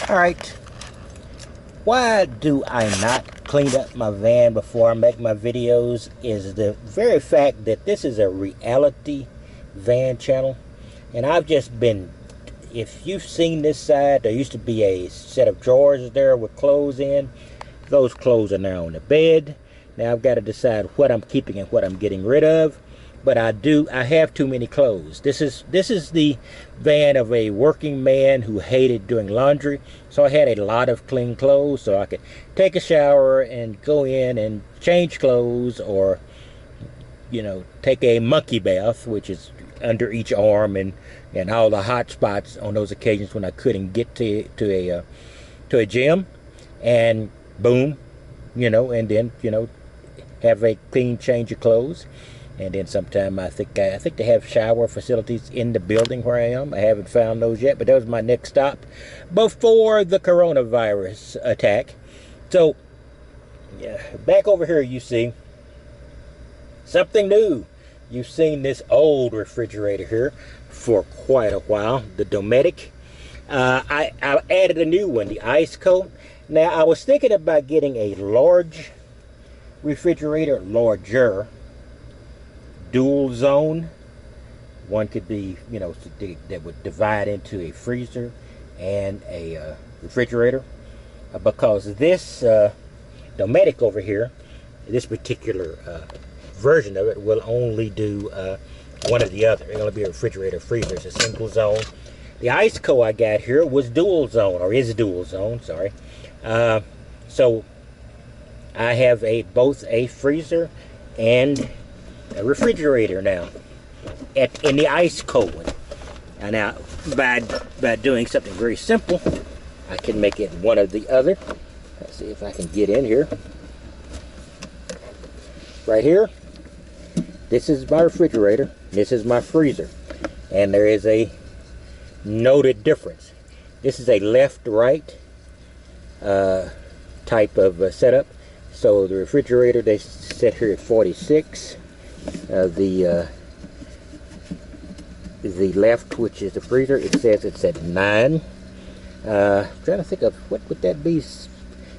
Alright, why do I not clean up my van before I make my videos is the very fact that this is a reality van channel. And I've just been, if you've seen this side, there used to be a set of drawers there with clothes in. Those clothes are now on the bed. Now I've got to decide what I'm keeping and what I'm getting rid of. But I have too many clothes. This is the van of a working man who hated doing laundry. So I had a lot of clean clothes so I could take a shower and go in and change clothes, or, you know, take a monkey bath, which is under each arm, and all the hot spots on those occasions when I couldn't get to a gym, and boom, you know, and then, you know, have a clean change of clothes. And then sometime I think they have shower facilities in the building where I am. I haven't found those yet, but that was my next stop before the coronavirus attack. So, yeah, back over here you see something new. You've seen this old refrigerator here for quite a while, the Dometic. I added a new one, the ICECO. Now, I was thinking about getting a large refrigerator, larger, dual zone. One could be, you know, that would divide into a freezer and a refrigerator, because this Dometic over here, this particular version of it, will only do one or the other. It'll be a refrigerator freezer. It's a single zone. The ICECO I got here was dual zone, or is dual zone, sorry. So I have both a freezer and a refrigerator now in the ICECO one. And now by doing something very simple, I can make it one or the other. Let's see if I can get in here. Right here, this is my refrigerator, this is my freezer, and there is a noted difference. This is a left-right type of setup. So the refrigerator, they set here at 46. The left, which is the freezer, it says it's at 9. I'm trying to think of what would that be.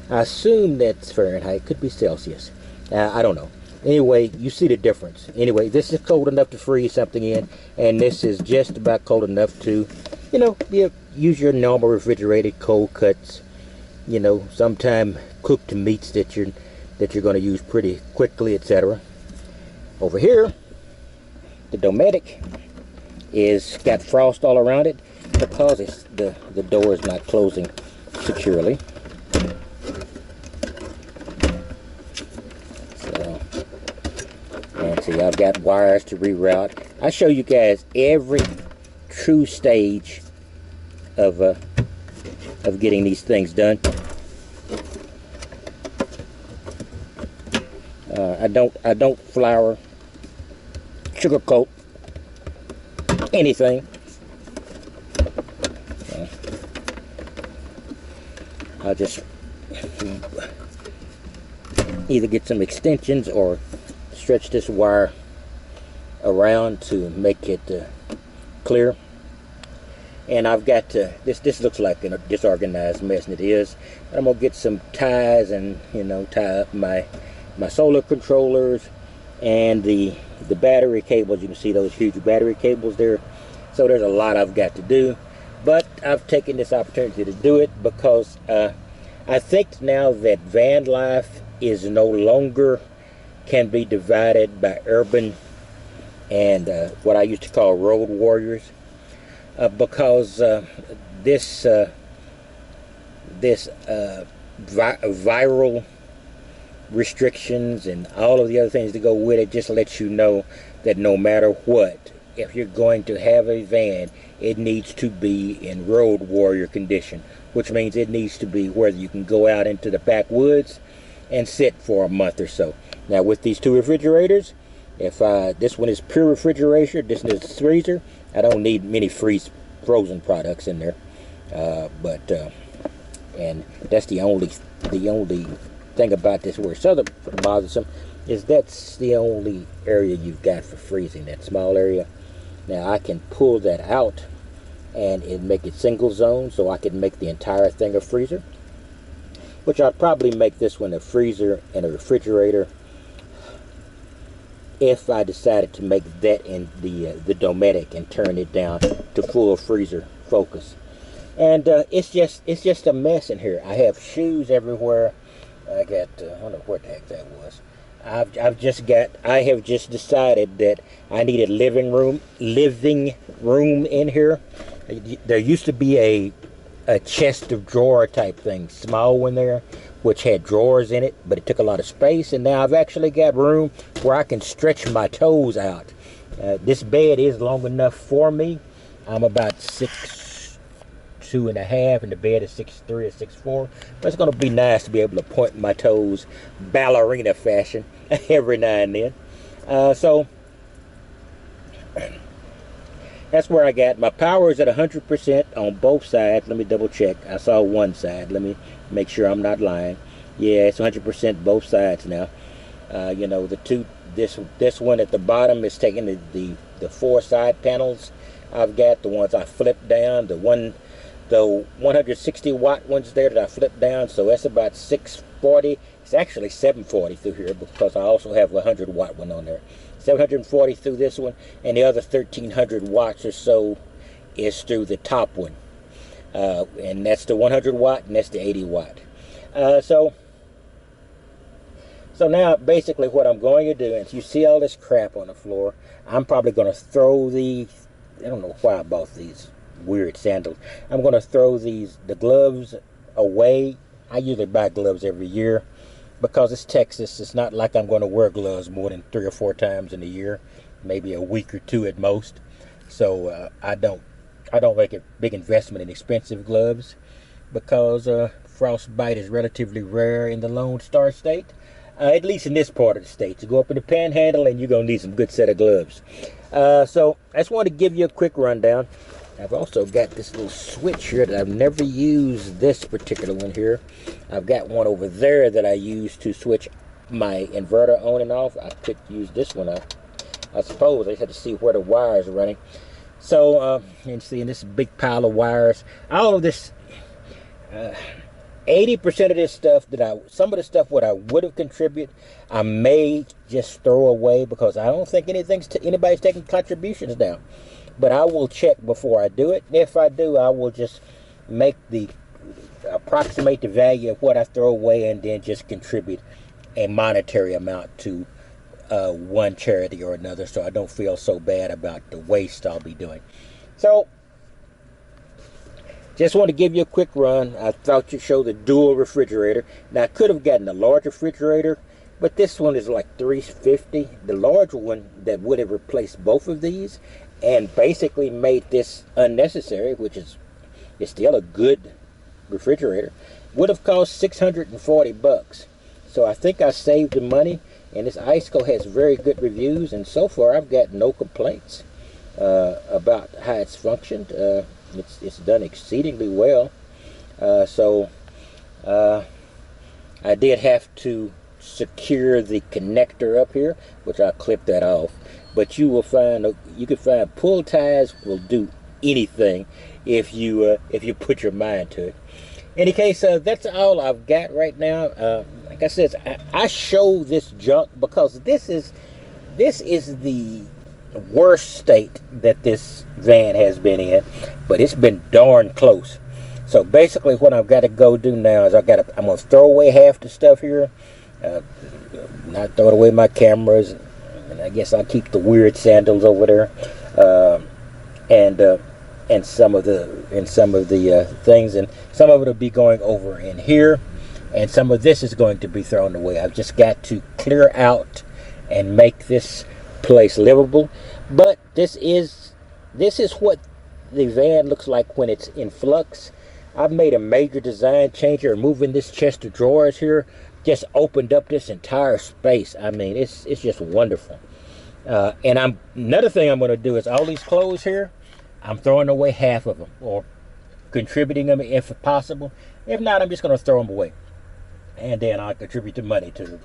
I assume that's Fahrenheit, could be Celsius. I don't know. Anyway, you see the difference. Anyway, this is cold enough to freeze something in, and this is just about cold enough to, you know, use your normal refrigerated cold cuts. You know, sometime cooked meats that you're going to use pretty quickly, etc. Over here, the Dometic is got frost all around it because the door is not closing securely. So, and see, I've got wires to reroute. I show you guys every true stage of getting these things done. I don't flour, sugarcoat anything. I'll just either get some extensions or stretch this wire around to make it clear. And I've got to, this looks like a disorganized mess, and it is. I'm gonna get some ties and, you know, tie up my solar controllers and the battery cables. You can see those huge battery cables there. So there's a lot I've got to do, but I've taken this opportunity to do it because I think now that van life is no longer can be divided by urban and what I used to call road warriors, because this viral restrictions and all of the other things that go with it just lets you know that no matter what, if you're going to have a van, it needs to be in road warrior condition, which means it needs to be where you can go out into the backwoods and sit for a month or so. Now with these two refrigerators, if this one is pure refrigeration, this is freezer, I don't need many frozen products in there, and that's the only thing about this where it's other bothersome is that's the only area you've got for freezing, that small area. Now I can pull that out and it make it single zone, so I can make the entire thing a freezer, which I'd probably make this one a freezer and a refrigerator if I decided to make that in the Dometic and turn it down to full freezer focus. And it's just a mess in here. I have shoes everywhere. I got I don't know what the heck that was. I have just decided that I need a living room in here. There used to be a chest of drawer type thing, small one there, which had drawers in it, but it took a lot of space, and now I've actually got room where I can stretch my toes out. This bed is long enough for me. I'm about 6'2.5", and the bed is 6'3" or 6'4". But it's going to be nice to be able to point my toes ballerina fashion every now and then. So that's where I got my power is at 100% on both sides. Let me double check. I saw one side. Let me make sure I'm not lying. Yeah, it's 100% both sides now. You know, this one at the bottom is taking the 4 side panels. I've got the ones I flipped down. The 160 watt ones there that I flipped down. So that's about 640. It's actually 740 through here because I also have a 100 watt one on there. 740 through this one, and the other 1300 watts or so is through the top one, and that's the 100 watt and that's the 80 watt. So now basically what I'm going to do, and you see all this crap on the floor, I'm probably going to throw I don't know why I bought these weird sandals. I'm going to throw the gloves away. I usually buy gloves every year. Because it's Texas, it's not like I'm going to wear gloves more than 3 or 4 times in a year, maybe a week or 2 at most. So I don't make a big investment in expensive gloves because frostbite is relatively rare in the Lone Star State, at least in this part of the state. You go up in the Panhandle and you're going to need some good set of gloves. So I just want to give you a quick rundown. I've also got this little switch here that I've never used, this particular one here. I've got one over there that I use to switch my inverter on and off. I could use this one up. I suppose I just had to see where the wires are running. So, and see, in this big pile of wires, all of this, 80% of this stuff some of the stuff what I would have contributed, I may just throw away because I don't think anybody's taking contributions down. But I will check before I do it. If I do, I will just approximate the value of what I throw away and then just contribute a monetary amount to one charity or another, so I don't feel so bad about the waste I'll be doing. So, just want to give you a quick run. I thought you'd show the dual refrigerator. Now, I could have gotten a large refrigerator, but this one is like $350. The larger one that would have replaced both of these and basically made this unnecessary, which is still a good refrigerator, would have cost $640. So I think I saved the money, and this ICECO has very good reviews, and so far I've got no complaints about how it's functioned. It's done exceedingly well. So I did have to secure the connector up here, which I clipped that off. But you can find pull ties will do anything if you put your mind to it. In any case, that's all I've got right now. Like I said, I show this junk because this is the worst state that this van has been in, but it's been darn close. So basically, what I've got to go do now is I'm gonna throw away half the stuff here, not throw away my cameras. And I guess I'll keep the weird sandals over there, and some of the things, and some of it will be going over in here, and some of this is going to be thrown away. I've just got to clear out and make this place livable. But this is what the van looks like when it's in flux. I've made a major design change here, moving this chest of drawers here. Just opened up this entire space. I mean, it's just wonderful. And another thing I'm going to do is all these clothes here, I'm throwing away half of them, or contributing them if possible. If not, I'm just going to throw them away, and then I'll contribute the money to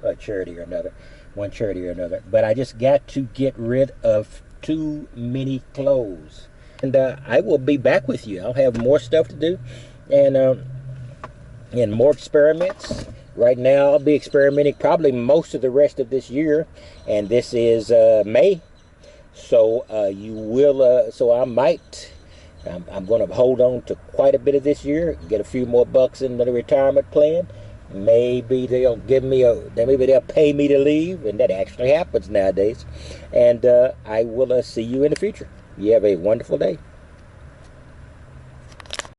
a charity or another, one charity or another. But I just got to get rid of too many clothes. And I will be back with you. I'll have more stuff to do, and more experiments. Right now, I'll be experimenting probably most of the rest of this year, and this is May. So you will. So I might. I'm going to hold on to quite a bit of this year. Get a few more bucks into the retirement plan. Maybe they'll give me maybe they'll pay me to leave, and that actually happens nowadays. And I will see you in the future. You have a wonderful day.